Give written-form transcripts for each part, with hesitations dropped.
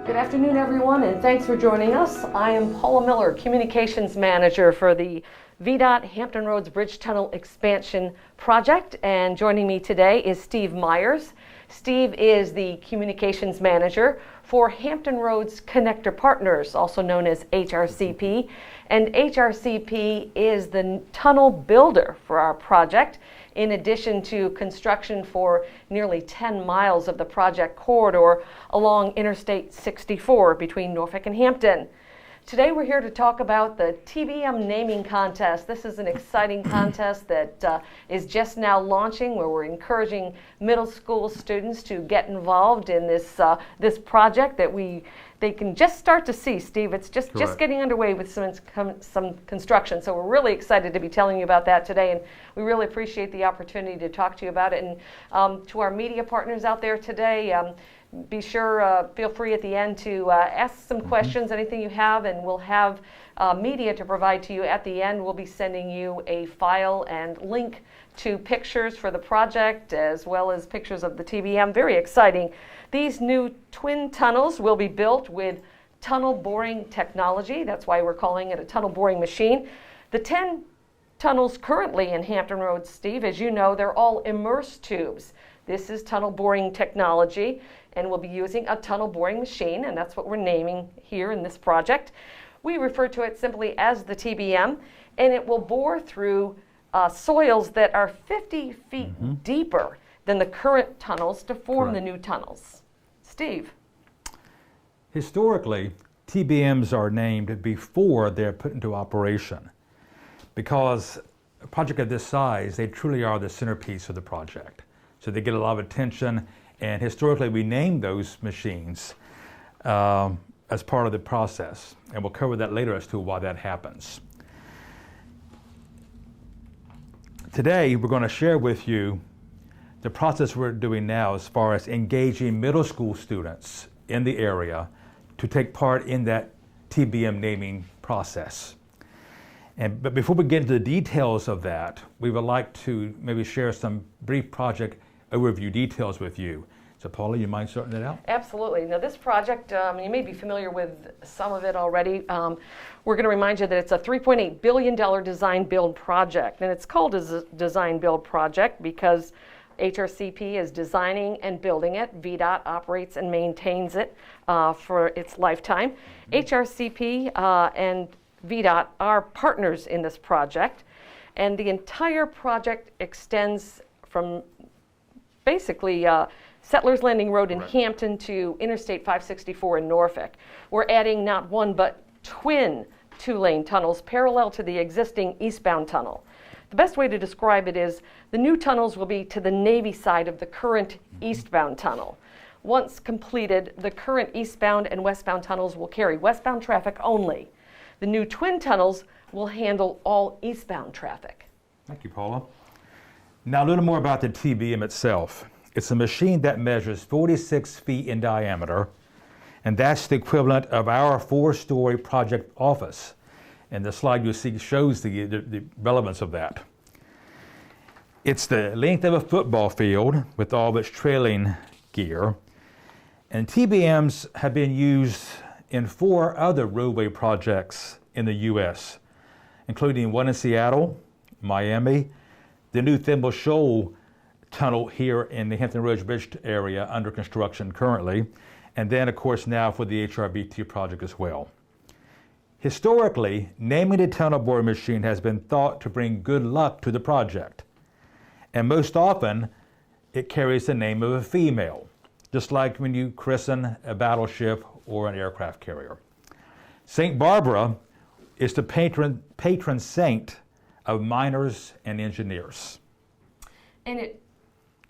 Good afternoon, everyone, and thanks for joining us. I am Paula Miller, Communications Manager for the VDOT Hampton Roads Bridge Tunnel Expansion Project, and joining me today is Steve Myers. Steve is the Communications Manager for Hampton Roads Connector Partners, also known as HRCP, and HRCP is the tunnel builder for our project, in addition to construction for nearly 10 miles of the project corridor along Interstate 64 between Norfolk and Hampton. Today we're here to talk about the TBM naming contest. This is an exciting contest that is just now launching, where we're encouraging middle school students to get involved in this project that they can just start to see, Steve. It's just getting underway with some construction. So we're really excited to be telling you about that today, and we really appreciate the opportunity to talk to you about it. And to our media partners out there today, be sure, feel free at the end to ask some questions, anything you have, and we'll have media to provide to you at the end. We'll be sending you a file and link to pictures for the project, as well as pictures of the TBM. Very exciting. These new twin tunnels will be built with tunnel boring technology. That's why we're calling it a tunnel boring machine. The 10 tunnels currently in Hampton Roads, Steve, as you know, they're all immersed tubes. This is tunnel boring technology, and we'll be using a tunnel boring machine, and that's what we're naming here in this project. We refer to it simply as the TBM, and it will bore through soils that are 50 feet deeper than the current tunnels to form the new tunnels. Steve? Historically, TBMs are named before they're put into operation, because a project of this size, they truly are the centerpiece of the project. So they get a lot of attention, and historically we name those machines as part of the process, and we'll cover that later as to why that happens. Today we're going to share with you the process we're doing now as far as engaging middle school students in the area to take part in that TBM naming process. But before we get into the details of that, we would like to maybe share some brief project overview details with you. So Paula, you mind starting that out? Absolutely. Now this project, you may be familiar with some of it already. We're going to remind you that it's a $3.8 billion design-build project. And it's called a design-build project because HRCP is designing and building it. VDOT operates and maintains it for its lifetime. HRCP and VDOT are partners in this project, and the entire project extends from basically Settlers Landing Road in Hampton to Interstate 564 in Norfolk. We're adding not one but twin two-lane tunnels parallel to the existing eastbound tunnel. The best way to describe it is the new tunnels will be to the Navy side of the current eastbound tunnel. Once completed, the current eastbound and westbound tunnels will carry westbound traffic only. The new twin tunnels will handle all eastbound traffic. Thank you, Paula. Now a little more about the TBM itself. It's a machine that measures 46 feet in diameter, and that's the equivalent of our 4-story project office. And the slide you see shows the relevance of that. It's the length of a football field with all of its trailing gear. And TBMs have been used in 4 other roadway projects in the U.S., including one in Seattle, Miami, the new Thimble Shoal tunnel here in the Hampton Roads Bridge area under construction currently, and then of course now for the HRBT project as well. Historically, naming the tunnel boring machine has been thought to bring good luck to the project, and most often it carries the name of a female, just like when you christen a battleship or an aircraft carrier. St. Barbara is the patron saint of miners and engineers. And it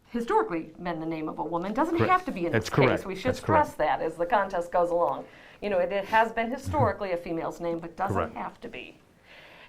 historically been the name of a woman. Doesn't Correct. have to be in this case. We should stress that as the contest goes along. You know, it has been historically a female's name, but doesn't have to be.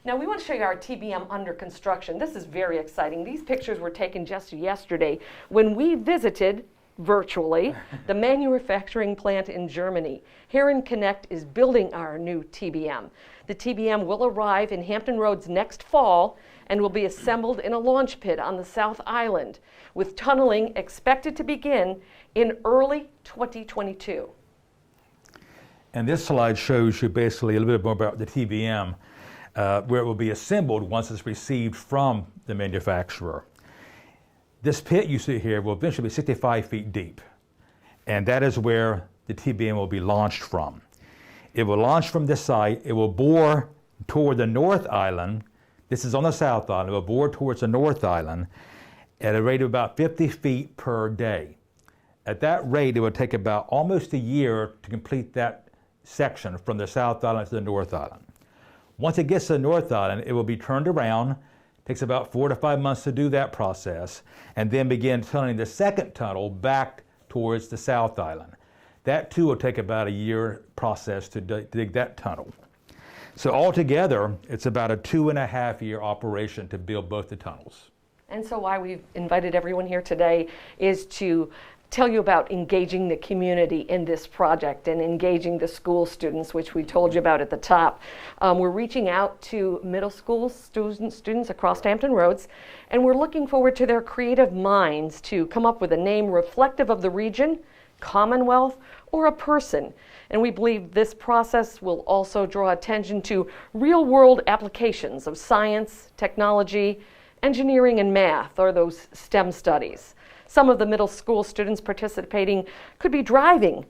Now we want to show you our TBM under construction. This is very exciting. These pictures were taken just yesterday when we visited virtually the manufacturing plant in Germany. Heron Connect is building our new TBM. The TBM will arrive in Hampton Roads next fall and will be assembled in a launch pit on the South Island, with tunneling expected to begin in early 2022. And this slide shows you basically a little bit more about the TBM, where it will be assembled once it's received from the manufacturer. This pit you see here will eventually be 65 feet deep, and that is where the TBM will be launched from. It will launch from this site. It will bore toward the North Island. This is on the South Island. It will bore towards the North Island at a rate of about 50 feet per day. At that rate, it would take about almost a year to complete that section from the South Island to the North Island. Once it gets to the North Island, it will be turned around. It takes about 4 to 5 months to do that process, and then begin tunneling the second tunnel back towards the South Island. That too will take about a year process to dig that tunnel. So altogether, it's about a 2.5 year operation to build both the tunnels. And so why we've invited everyone here today is to tell you about engaging the community in this project and engaging the school students, which we told you about at the top. We're reaching out to middle school students across Hampton Roads, and we're looking forward to their creative minds to come up with a name reflective of the region, Commonwealth, or a person. And we believe this process will also draw attention to real-world applications of science, technology, engineering, and math, or those STEM studies. Some of the middle school students participating could be driving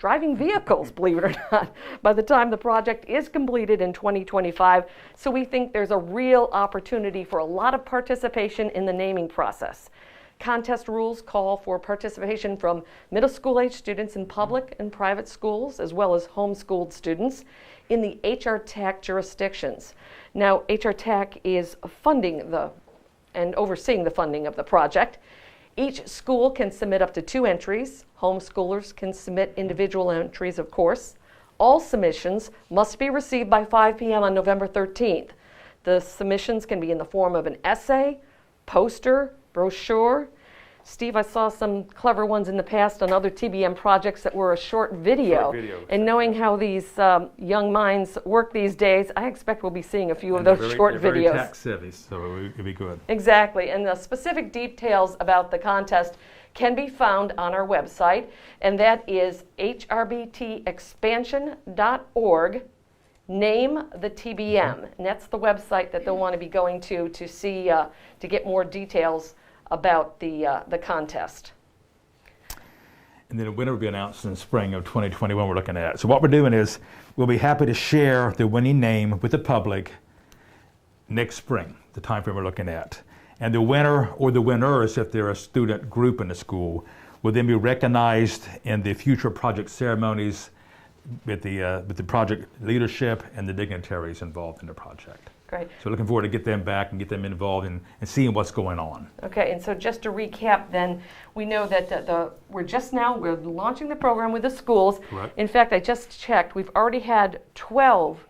vehicles, believe it or not, by the time the project is completed in 2025. So we think there's a real opportunity for a lot of participation in the naming process. Contest rules call for participation from middle school age students in public and private schools, as well as homeschooled students in the HRTAC jurisdictions. Now, HRTAC is funding and overseeing the funding of the project. Each school can submit up to 2 entries. Homeschoolers can submit individual entries, of course. All submissions must be received by 5 p.m. on November 13th. The submissions can be in the form of an essay, poster, brochure. Steve, I saw some clever ones in the past on other TBM projects that were a short video. And knowing how these young minds work these days, I expect we'll be seeing a few of those short videos. They're very tech savvy, so it'll be good. Exactly, and the specific details about the contest can be found on our website, and that is hrbtexpansion.org. Name the TBM, and that's the website that they'll want to be going to see to get more details about the contest. And then the winner will be announced in the spring of 2021 we're looking at. So what we're doing is we'll be happy to share the winning name with the public next spring, the time frame we're looking at. And the winner or the winners, if they're a student group in the school, will then be recognized in the future project ceremonies with the project leadership and the dignitaries involved in the project. Great. So looking forward to get them back and get them involved and seeing what's going on. Okay, and so just to recap then, we know that we're launching the program with the schools. Correct. In fact, I just checked, we've already had 12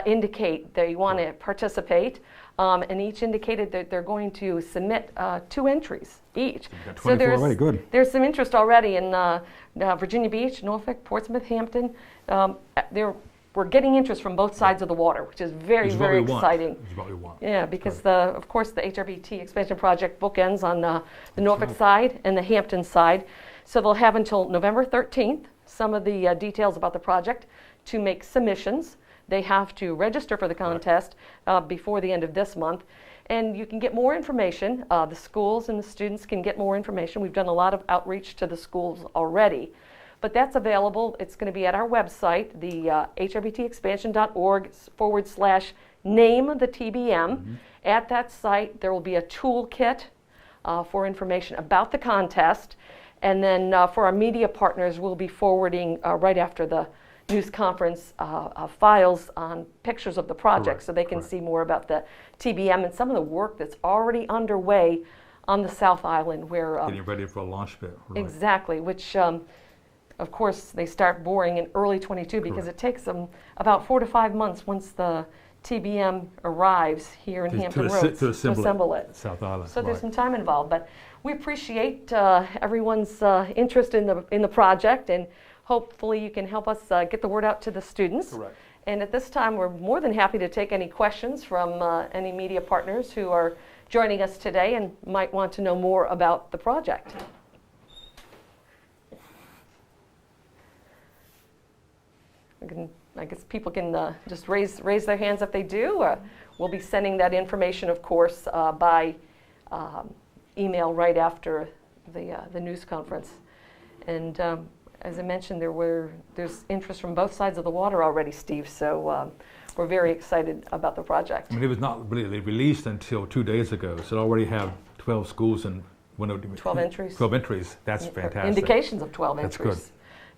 indicate they want to participate, and each indicated that they're going to submit 2 entries each. Got 24 already, good. There's some interest already in Virginia Beach, Norfolk, Portsmouth, Hampton. We're getting interest from both sides of the water, which is very exciting. Which is what we want. Yeah, because of course the HRBT expansion project bookends on the Norfolk side and the Hampton side. So they'll have until November 13th, some of the details about the project, to make submissions. They have to register for the contest before the end of this month. And you can get more information. The schools and the students can get more information. We've done a lot of outreach to the schools already. But that's available. It's going to be at our website, the hrbtexpansion.org/name the TBM. Mm-hmm. At that site, there will be a toolkit for information about the contest. And then for our media partners, we'll be forwarding right after the news conference files on pictures of the project. Correct. So they can see more about the TBM and some of the work that's already underway on the South Island. Where getting ready for a launch pit. Right. Exactly, which of course, they start boring in early 22 because Correct. It takes them about 4 to 5 months once the TBM arrives here in Hampton Roads to assemble it. South Island. So there's some time involved, but we appreciate everyone's interest in the project, and hopefully you can help us get the word out to the students. Correct. And at this time, we're more than happy to take any questions from any media partners who are joining us today and might want to know more about the project. I guess people can just raise their hands if they do. We'll be sending that information, of course, by email right after the news conference. And as I mentioned, there's interest from both sides of the water already, Steve. So we're very excited about the project. I mean, it was not really released until 2 days ago, so it already have 12 schools and 12 entries. 12 entries. That's fantastic. Indications of 12 That's entries. good.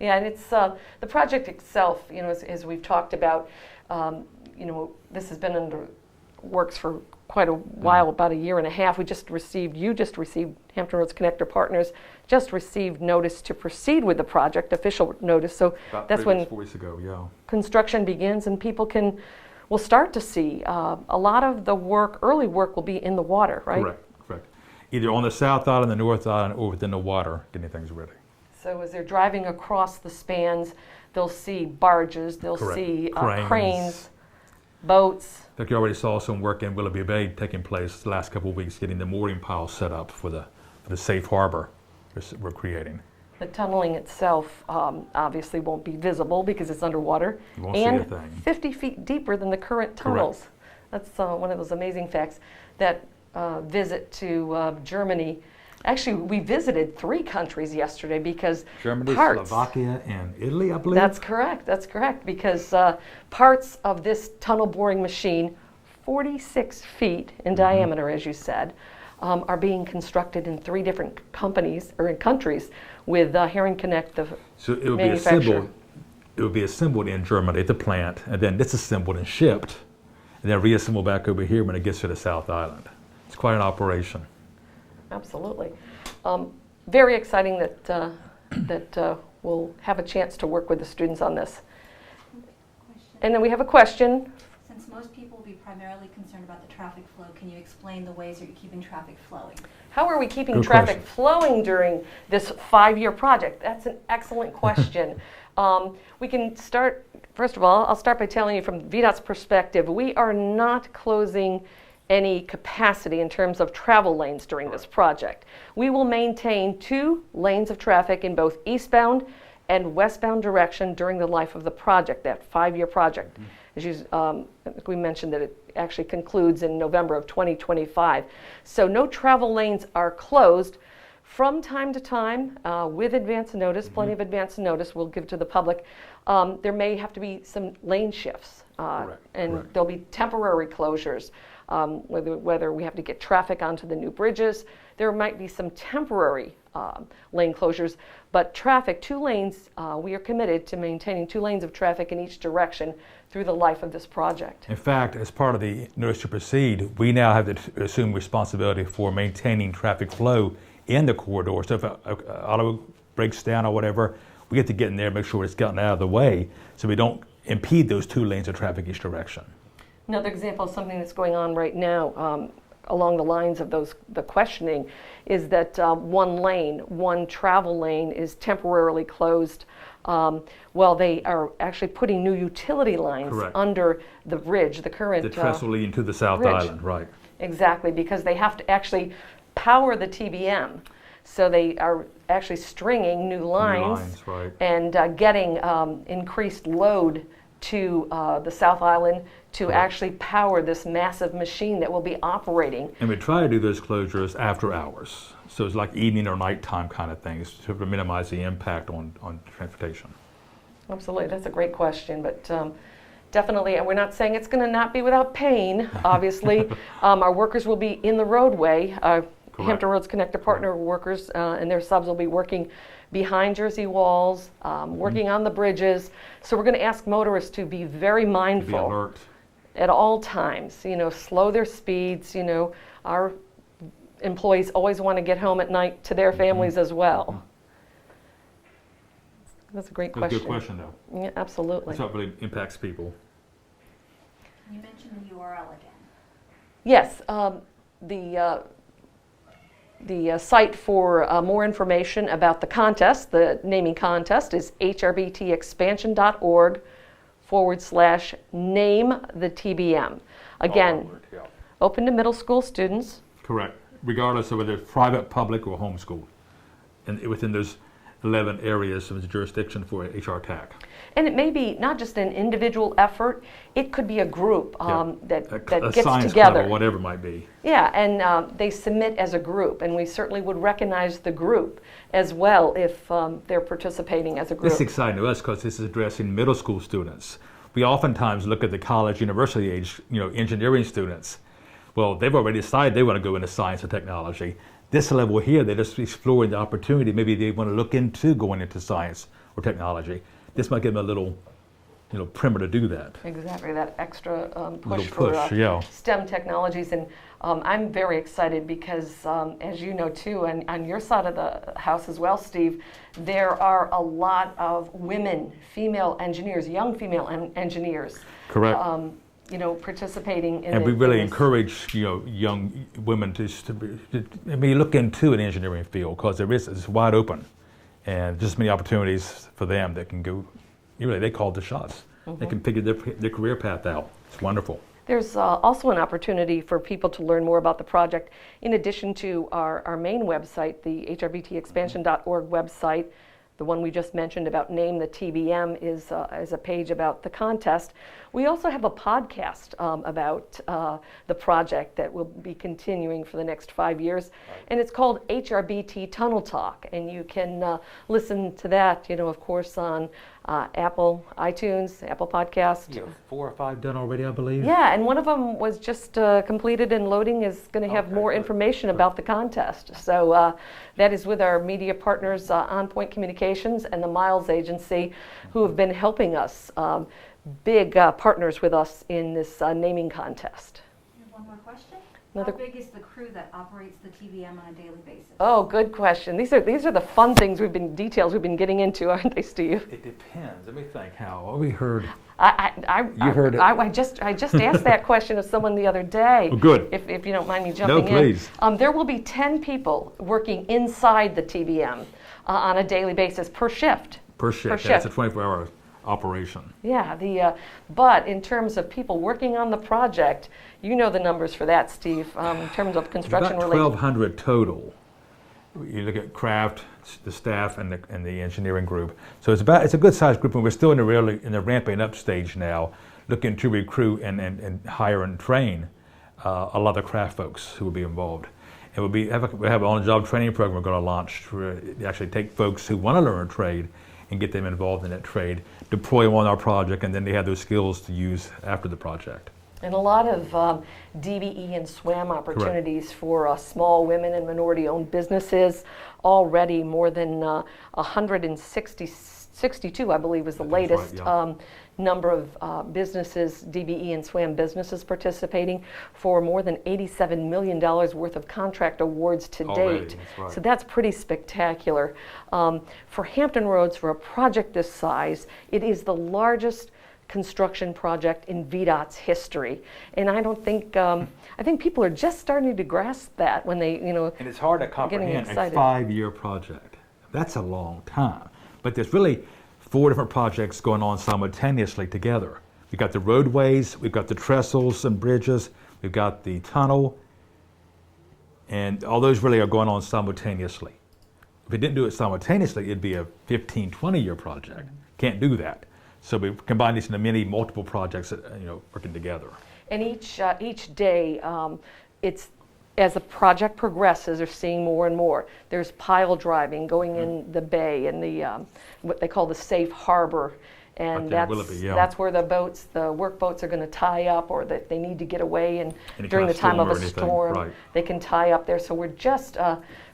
Yeah, and it's the project itself. As we've talked about, this has been under works for quite a while, about a year and a half. You just received, Hampton Roads Connector Partners just received notice to proceed with the project, official notice. So About that's 4 when weeks ago, yeah. construction begins, and people will start to see a lot of the early work will be in the water, right? Correct. Either on the South Island, the North Island, or within the water, getting things ready. So as they're driving across the spans, they'll see barges, they'll Correct. see Cranes. cranes, boats. In fact, you already saw some work in Willoughby Bay taking place the last couple of weeks, getting the mooring pile set up for the safe harbor we're creating. The tunneling itself obviously won't be visible because it's underwater, You won't see and a thing. 50 feet deeper than the current tunnels. That's one of those amazing facts. That visit to Germany, actually we visited 3 countries yesterday because Germany, parts, Slovakia, and Italy, I believe. That's correct, because parts of this tunnel boring machine, 46 feet in diameter, as you said, are being constructed in 3 different companies or in countries with Herring Connect, the So it would be manufacturer. assembled. It would be assembled in Germany at the plant, and then disassembled and shipped, and then reassembled back over here when it gets to the South Island. It's quite an operation. Absolutely. Very exciting that we'll have a chance to work with the students on this. And then we have a question. Since most people will be primarily concerned about the traffic flow, can you explain the ways that you're keeping traffic flowing? How are we keeping Good traffic question. flowing during this 5-year project? That's an excellent question. We can start, first of all, I'll start by telling you from VDOT's perspective, we are not closing any capacity in terms of travel lanes during this project. We will maintain 2 lanes of traffic in both eastbound and westbound direction during the life of the project, that 5-year project. As I think we mentioned that it actually concludes in November of 2025. So no travel lanes are closed. From time to time, with advance notice, plenty of advance notice we'll give to the public, there may have to be some lane shifts, and Correct. there'll be temporary closures. Whether we have to get traffic onto the new bridges, there might be some temporary lane closures, but traffic, 2 lanes, we are committed to maintaining 2 lanes of traffic in each direction through the life of this project. In fact, as part of the notice to proceed, we now have to assume responsibility for maintaining traffic flow in the corridor. So if an auto breaks down or whatever, we get to get in there and make sure it's gotten out of the way so we don't impede those 2 lanes of traffic each direction. Another example of something that's going on right now along the lines of the questioning is that one travel lane is temporarily closed while they are actually putting new utility lines Correct. under the bridge, the current The trestle leading to the South bridge. Island, right. Exactly, because they have to actually power the TBM. So they are actually stringing new lines, right. and getting increased load to the South Island to Correct. actually power this massive machine that will be operating. And we try to do those closures after hours. So it's like evening or nighttime kind of things to minimize the impact on transportation. Absolutely, that's a great question, but definitely, and we're not saying it's going to not be without pain, obviously. Our workers will be in the roadway. Hampton Roads Connector Partner workers and their subs will be working behind Jersey walls, working on the bridges. So we're going to ask motorists to be very To be mindful alert. at all times, slow their speeds. Our employees always want to get home at night to their families as well. That's a great That's a question. good question, though. Yeah, absolutely. That's what really impacts people. Can you mention the URL again? Yes, the site for more information about the contest, the naming contest, is hrbtexpansion.org/name-the-TBM. Again, All word, yeah. open to middle school students. Correct. Regardless of whether it's private, public, or homeschooled. And within those 11 areas of jurisdiction for HR TAC. And it may be not just an individual effort, it could be a group that a gets science together. club or whatever it might be. Yeah, and they submit as a group, and we certainly would recognize the group as well if they're participating as a group. This is exciting to us because this is addressing middle school students. We oftentimes look at the college, university age, engineering students. Well, they've already decided they want to go into science and technology. This level here, they're just exploring the opportunity. Maybe they want to look into going into science or technology. This might give them a little, primer to do that. Exactly, that extra push Little push, for yeah. STEM technologies. And I'm very excited because, as you know too, and on your side of the house as well, Steve, there are a lot of women, female engineers, young female engineers. Correct. Participating in And we really in this. encourage, young women to look into an engineering field because it's wide open, and just many opportunities for them that can go. They call the shots. Mm-hmm. They can figure their career path out. It's wonderful. There's also an opportunity for people to learn more about the project in addition to our main website, the hrbtexpansion.org website. The one we just mentioned about Name the TBM is a page about the contest. We also have a podcast about the project that will be continuing for the next 5 years, and it's called HRBT Tunnel Talk, and you can listen to that, of course, on Apple iTunes, Apple Podcast. You have 4 or 5 done already, I believe. Yeah, and one of them was just completed and loading is going to have more information about the contest. So that is with our media partners, On Point Communications and the Miles Agency, who have been helping us, big partners with us in this naming contest. You have one more question? Another- How big is the crew that operates the TBM on a daily basis? Oh, good question. These are the fun things details we've been getting into, aren't they, Steve? It depends. Let me think. How we heard. You heard it. I just asked that question of someone the other day. Oh, good. If you don't mind me jumping No, please. in. There will be 10 people working inside the TBM on a daily basis per shift. Per shift. That's a 24-hour operation. Yeah. But in terms of people working on the project, you know the numbers for that, Steve. In terms of construction About 1,200 total. You look at craft, the staff, and the engineering group. So it's a good sized group, and we're still in the ramping up stage now, looking to recruit and hire and train a lot of craft folks who will be involved. And we have an on-the-job training program we're going to launch to actually take folks who want to learn a trade and get them involved in that trade, deploy them on our project, and then they have those skills to use after the project. And a lot of DBE and SWAM opportunities for small women and minority-owned businesses. Already more than 162, I believe, is the latest number of businesses, DBE and SWAM businesses participating for more than $87 million worth of contract awards to Already, date. that's right. So that's pretty spectacular. For Hampton Roads, for a project this size, it is the largest construction project in VDOT's history, and I think people are just starting to grasp that when they, And it's hard to comprehend a excited. 5-year project. That's a long time. But there's really 4 different projects going on simultaneously together. We've got the roadways, we've got the trestles and bridges, we've got the tunnel, and all those really are going on simultaneously. If we didn't do it simultaneously, it'd be a 15, 20-year project. Can't do that. So we combine these into multiple projects that, working together. And each day, it's as the project progresses, they're seeing more and more. There's pile driving going in the bay and the what they call the safe harbor, and Right there, Willoughby, yeah. that's where the work boats are going to tie up, or that they need to get away, and Any during kind the of time of storm a or anything, storm, right. they can tie up there. So we're just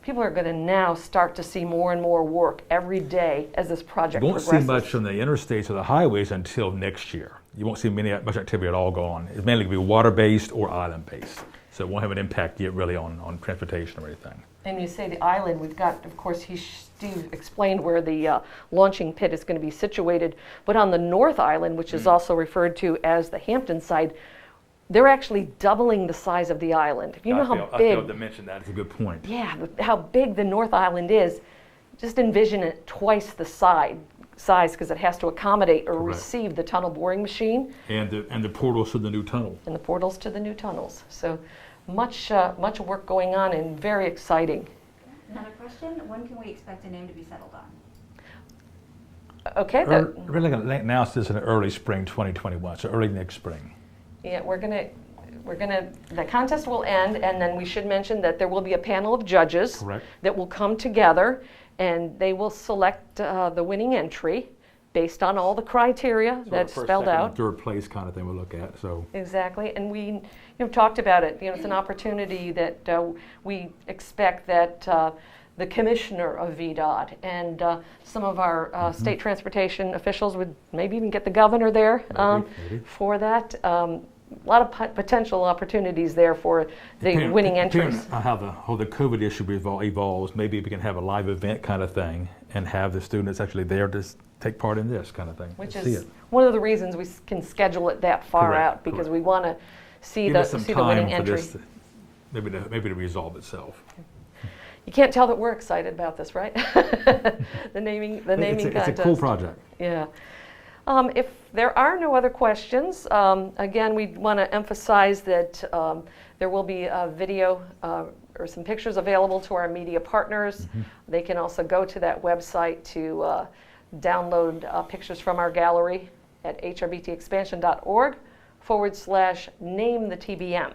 people are going to now start to see more and more work every day as this project You won't progresses. see much on the interstates or the highways until next year. You won't see much activity at all going on. It's mainly going to be water-based or island-based. So it won't have an impact yet really on transportation or anything. And you say the island, we've got, of course, Steve explained where the launching pit is going to be situated, but on the North Island, which is also referred to as the Hampton side, they're actually doubling the size of the island. If you know how I big, failed to mention that. It's a good point. yeah, how big the North Island is, just envision it twice the size because it has to accommodate or Correct. receive the tunnel boring machine And the portals to the new tunnel. and the portals to the new tunnels. So much work going on and very exciting. Another question, when can we expect a name to be settled on? Okay. Really going to announce this in early spring 2021, so early next spring. Yeah, the contest will end, and then we should mention that there will be a panel of judges. Correct. That will come together, and they will select the winning entry based on all the criteria So that's first, spelled second, out. and third place kind of thing we'll look at. So Exactly, and we talked about it. It's an opportunity that we expect that the commissioner of VDOT and some of our state transportation officials would maybe even get the governor there Maybe. for that. A lot of potential opportunities there for the winning entries. Depending on how the COVID issue evolves, maybe we can have a live event kind of thing and have the students actually there to take part in this kind of thing. Which see is it. one of the reasons we can schedule it that far Correct, out, because correct. we want to see Give the us some time winning for entry. this, maybe to resolve itself. You can't tell that we're excited about this, right? the naming It's contest. a cool project. Yeah. If there are no other questions, again, we want to emphasize that there will be a video or some pictures available to our media partners. They can also go to that website to download pictures from our gallery at hrbtexpansion.org/name the TBM.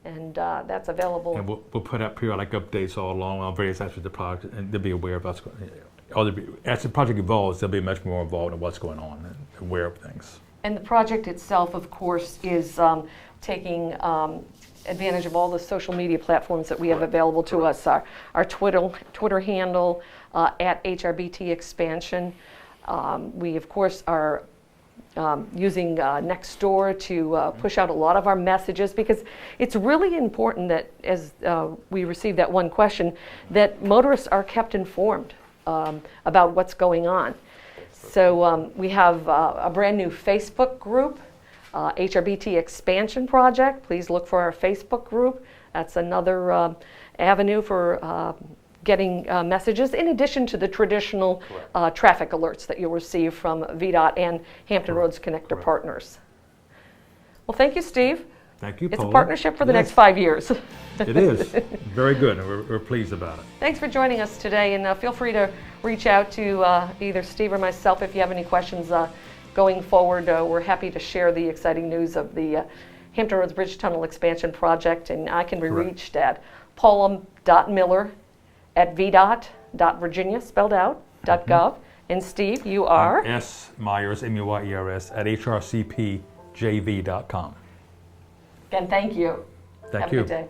And that's available. And we'll put out periodic updates all along on various aspects of the project, and they'll be aware of us. As the project evolves, they'll be much more involved in what's going on and aware of things. And the project itself, of course, is taking advantage of all the social media platforms that we have available to us. Our Twitter handle at HRBT Expansion. We, of course, are using Nextdoor to push out a lot of our messages, because it's really important that, as we received that one question, that motorists are kept informed about what's going on. So we have a brand new Facebook group, HRBT Expansion Project. Please look for our Facebook group. That's another avenue for getting messages, in addition to the traditional traffic alerts that you'll receive from VDOT and Hampton Roads Connector partners. Well, thank you, Steve. Thank you, It's Paula. a partnership for the Yes, next 5 years. It is. Very good, and we're pleased about it. Thanks for joining us today, and feel free to reach out to either Steve or myself if you have any questions going forward. We're happy to share the exciting news of the Hampton Roads Bridge Tunnel Expansion Project, and I can be Correct. reached at paula.miller@vdot.virginia, spelled out, .gov. And Steve, you are? S. Myers, M-U-Y-E-R-S, at hrcpjv.com. Again, thank you. Thank Have you. a good day.